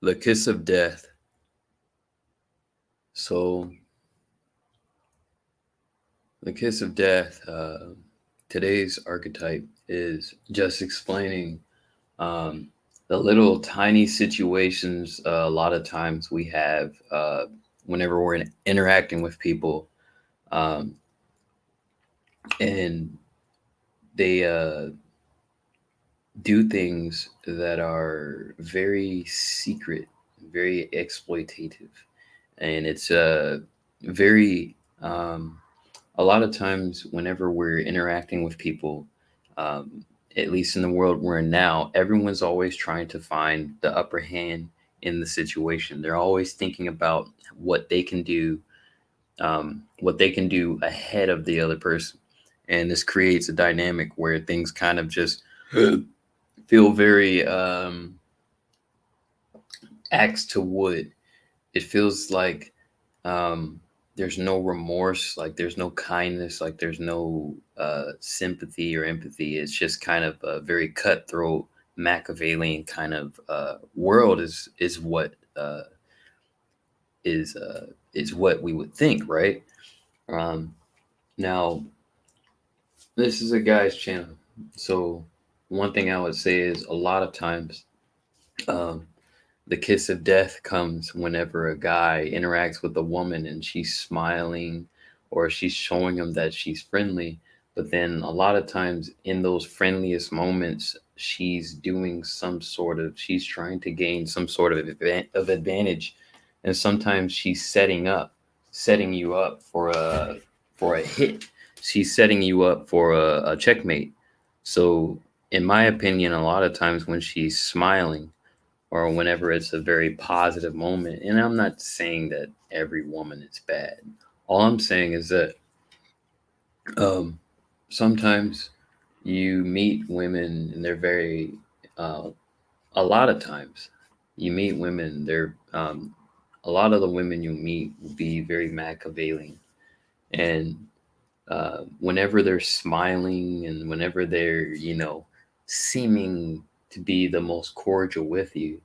The kiss of death. So, the kiss of death, today's archetype is just explaining um, the little tiny situations a lot of times we have whenever we're interacting with people. Um, and they do things that are very secret, very exploitative. And it's very a lot of times whenever we're interacting with people, um, at least in the world we're in now, everyone's always trying to find the upper hand in the situation. They're always thinking about what they can do, what they can do ahead of the other person, and this creates a dynamic where things kind of just feel very axe to wood. It feels like um, there's no remorse, like there's no kindness, like there's no sympathy or empathy. It's just kind of a very cutthroat, Machiavellian kind of world. Is what is is what we would think, right? Um, Now, this is a guy's channel, so one thing I would say is a lot of times. Um, the kiss of death comes whenever a guy interacts with a woman and she's smiling or she's showing him that she's friendly. But then a lot of times in those friendliest moments, she's trying to gain some sort of advantage. And sometimes she's setting you up for a hit. She's setting you up for a checkmate. So, in my opinion, a lot of times when she's smiling, or whenever it's a very positive moment. And I'm not saying that every woman is bad. All I'm saying is that um, sometimes you meet women and they're very, uh, a lot of times you meet women, a lot of the women you meet will be very Machiavellian. And whenever they're smiling and whenever they're, seeming to be the most cordial with you,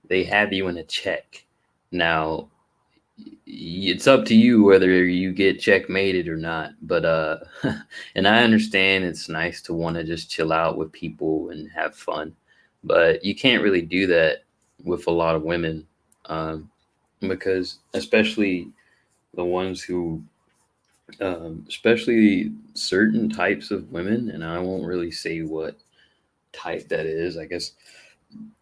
they have you in a check. Now, it's up to you whether you get checkmated or not. But and I understand it's nice to want to just chill out with people and have fun, but you can't really do that with a lot of women, um, because especially the ones who, especially certain types of women, and I won't really say what type that is. I guess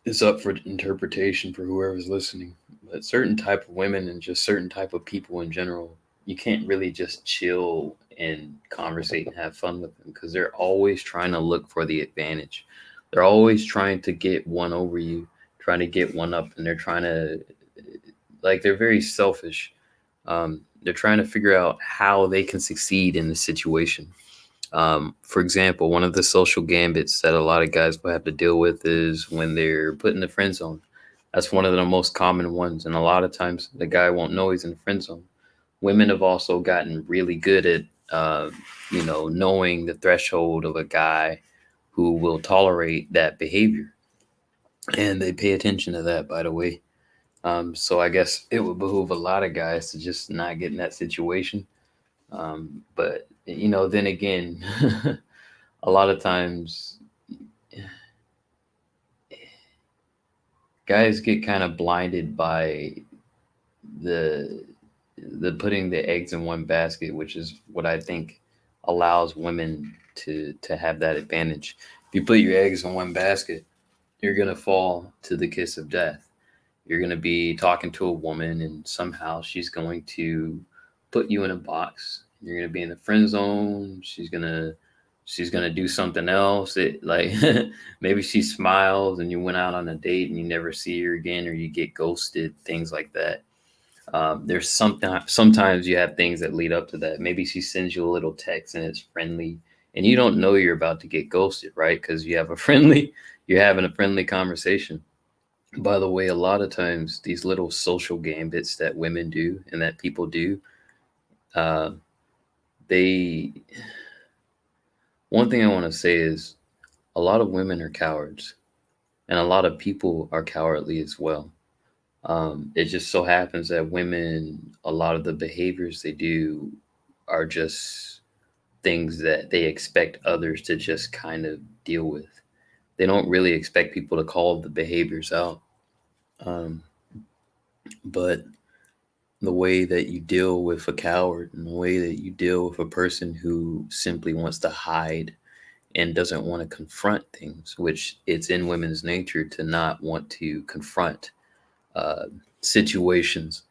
it's up for interpretation for whoever's listening. But certain type of women and just certain type of people in general, you can't really just chill and conversate and have fun with them because they're always trying to look for the advantage. They're always trying to get one over you, trying to get one up, and they're trying to, like, they're very selfish. They're trying to figure out how they can succeed in the situation. For example, one of the social gambits that a lot of guys will have to deal with is when they're put in the friend zone. That's one of the most common ones, and a lot of times the guy won't know he's in the friend zone. Women have also gotten really good at, knowing the threshold of a guy who will tolerate that behavior, and they pay attention to that. By the way, so I guess it would behoove a lot of guys to just not get in that situation. But then again, a lot of times guys get kind of blinded by the the putting the eggs in one basket, which is what I think allows women to have that advantage. If you put your eggs in one basket, you're gonna fall to the kiss of death. You're gonna be talking to a woman, and somehow she's going to put you in a box. You're gonna be in the friend zone. She's gonna do something else. It like maybe she smiles and you went out on a date and you never see her again, or you get ghosted, things like that. There's sometimes you have things that lead up to that. Maybe she sends you a little text and it's friendly, and you don't know you're about to get ghosted, right? Because you're having a friendly conversation. By the way, a lot of times these little social gambits that women do and that people do, uh, they. One thing I want to say is a lot of women are cowards, and a lot of people are cowardly as well. It just so happens that women, a lot of the behaviors they do are just things that they expect others to just kind of deal with. They don't really expect people to call the behaviors out. Um, but the way that you deal with a coward and the way that you deal with a person who simply wants to hide and doesn't want to confront things, which it's in women's nature to not want to confront uh, situations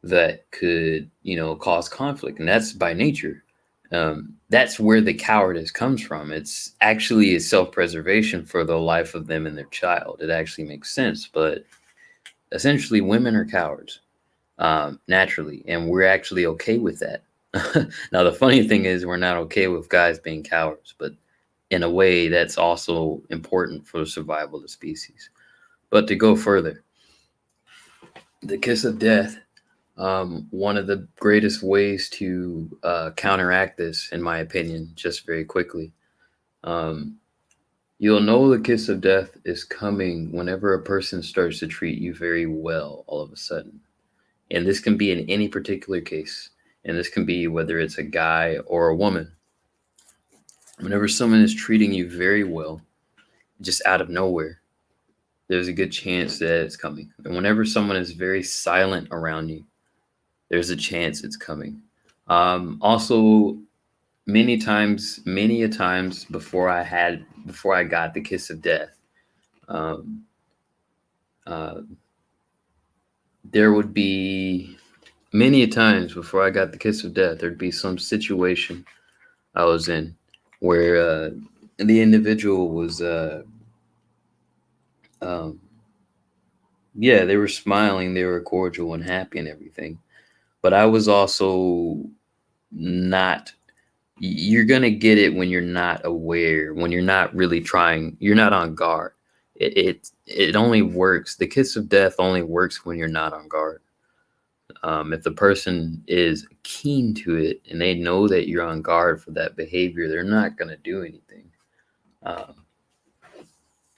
that could, cause conflict, and that's by nature. That's where the cowardice comes from. It's actually a self-preservation for the life of them and their child. It actually makes sense, but essentially, women are cowards naturally, and we're actually okay with that. Now, the funny thing is, we're not okay with guys being cowards, but in a way, that's also important for the survival of the species. But to go further, the kiss of death. One of the greatest ways to counteract this, in my opinion, just very quickly, um, you'll know the kiss of death is coming whenever a person starts to treat you very well all of a sudden. And this can be in any particular case. And this can be whether it's a guy or a woman. Whenever someone is treating you very well, just out of nowhere, there's a good chance that it's coming. And whenever someone is very silent around you, there's a chance it's coming. Also, many a times before I got the kiss of death, um, uh, there would be many a times before I got the kiss of death, there'd be some situation I was in where the individual was, um, yeah, they were smiling, they were cordial and happy and everything, but I was also not. You're gonna get it when you're not aware, when you're not really trying, you're not on guard. It only works. The kiss of death only works when you're not on guard. If the person is keen to it and they know that you're on guard for that behavior, they're not gonna do anything. Um,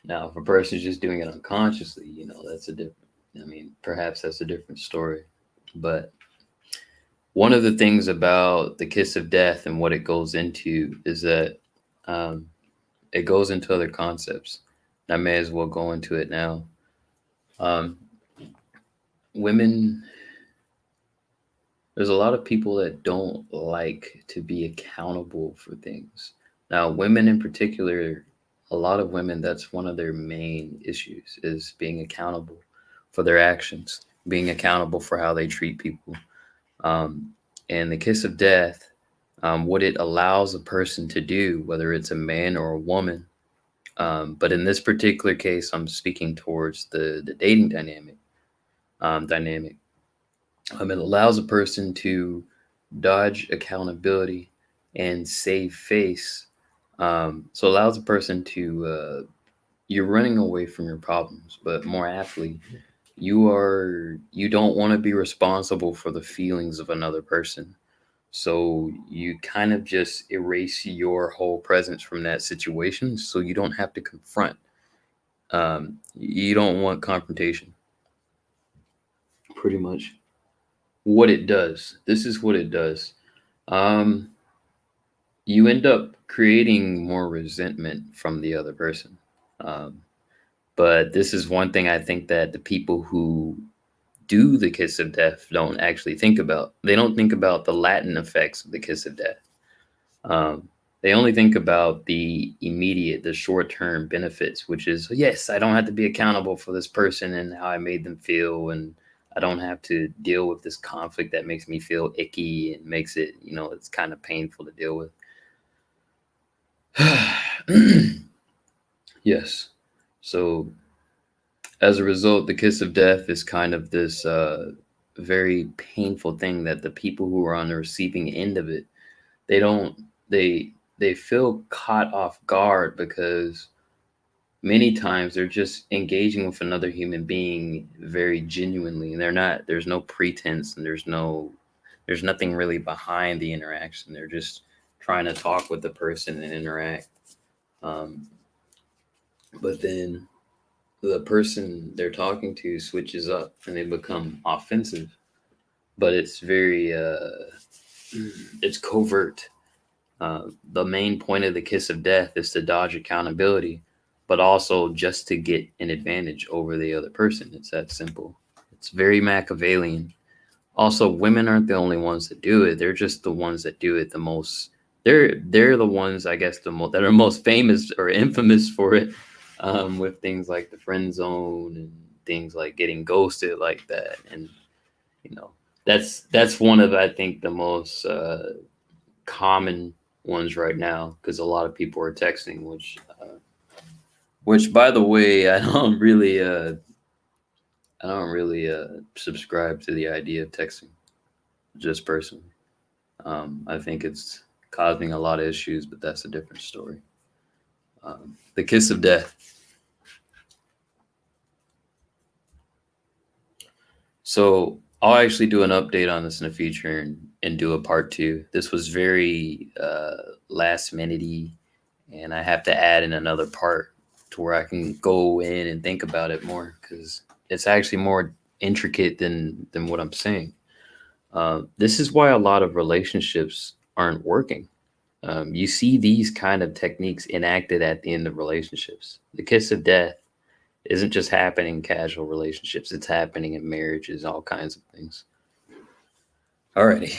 Now, if a person's just doing it unconsciously, that's a different. I mean, perhaps that's a different story. But one of the things about the kiss of death and what it goes into is that um, it goes into other concepts. I may as well go into it now. Um, Women, there's a lot of people that don't like to be accountable for things. Now, women in particular, a lot of women, that's one of their main issues is being accountable for their actions, being accountable for how they treat people. Um, and the kiss of death, what it allows a person to do, whether it's a man or a woman, but in this particular case, I'm speaking towards the dating dynamic. It allows a person to dodge accountability and save face. So it allows a person to you're running away from your problems, but more aptly, you don't want to be responsible for the feelings of another person. So you kind of just erase your whole presence from that situation, so you don't have to confront. You don't want confrontation. Pretty much what it does. This is what it does. Um, you end up creating more resentment from the other person. Um, but this is one thing I think that the people who do the kiss of death don't actually think about. They don't think about the Latin effects of the kiss of death. Um, they only think about the immediate, the short term benefits, which is, yes, I don't have to be accountable for this person and how I made them feel. And I don't have to deal with this conflict that makes me feel icky and makes it, it's kind of painful to deal with. Yes. So as a result, the kiss of death is kind of this very painful thing that the people who are on the receiving end of it, they don't, they feel caught off guard because many times they're just engaging with another human being very genuinely, and there's no pretense, and there's nothing really behind the interaction. They're just trying to talk with the person and interact. um, but then the person they're talking to switches up and they become offensive, but it's very it's covert. The main point of the kiss of death is to dodge accountability, but also just to get an advantage over the other person. It's that simple. It's very Machiavellian. Also, women aren't the only ones that do it. They're just the ones that do it the most. They're the ones, I guess, that are most famous or infamous for it, with things like the friend zone and things like getting ghosted like that. And you know, that's one of, I think, the most common ones right now, because a lot of people are texting, which by the way, I don't really subscribe to the idea of texting, just personally. I think it's causing a lot of issues, but that's a different story. The kiss of death. So I'll actually do an update on this in the future, and do a part two. This was very last minute, and I have to add in another part to where I can go in and think about it more, because it's actually more intricate than what I'm saying. This is why a lot of relationships aren't working. You see these kind of techniques enacted at the end of relationships. The kiss of death isn't just happening in casual relationships; it's happening in marriages, all kinds of things. Alrighty.